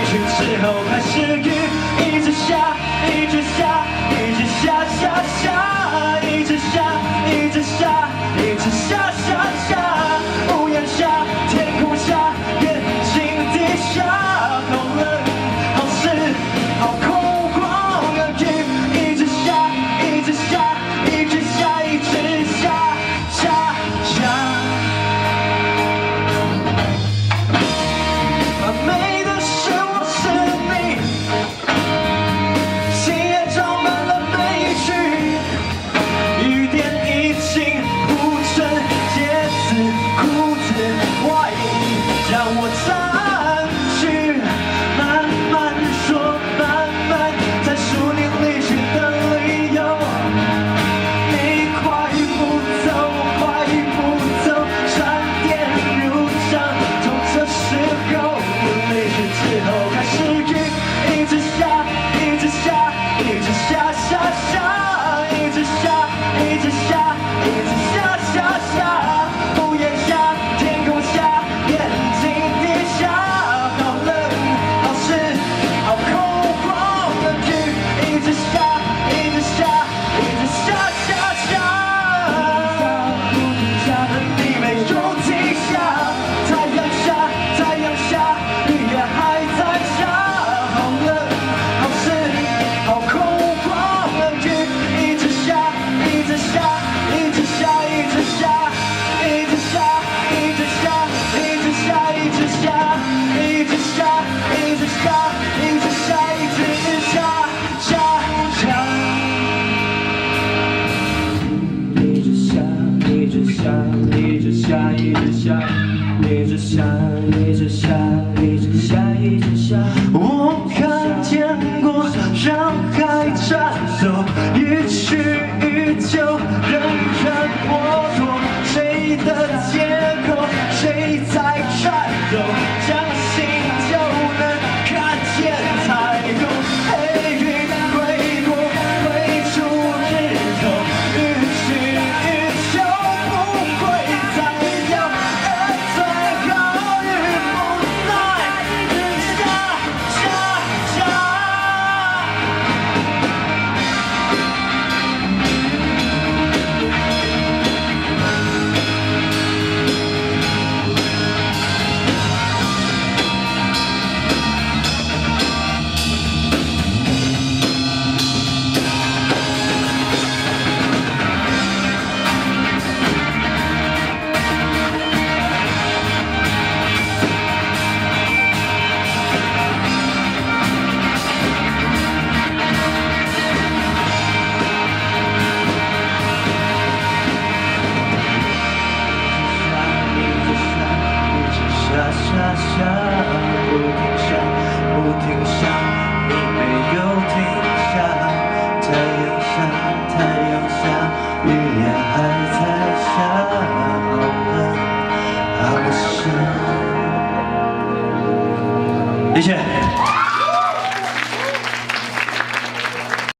去之后开始雨，一直下，一直下，一直下下下，一直下，一直下，一直下下下。屋檐下，天空下，眼睛底下，好冷，好湿，好空旷的雨，一直下，一直下，一直下，一直下，下下。 完美的是我是你，心也装满了悲剧，雨点已经铺成叶子、裤子、外衣，让我占据。慢慢说，慢慢在数你离去的理由。你快步走，快步走，闪电如掌，从这时候。 离去之后开始雨，一直下，一直下，一直下下下，一直下，一直下，一直下下下。屋檐下，天空下，眼睛底下，好冷，好湿，好空旷的雨，一直下，一直下，一直下下下。你没有停下，太阳下，太阳下。 还在下，好冷，好湿，好空旷的雨，一直下，一直下，一直下，一直下，一直下，一直下，一直下，一直下，一直下，一直下，一直下，一直下，下下。一直下，一直下，一直下，一直下。 一直下，一直下，一直下，一直下。我看。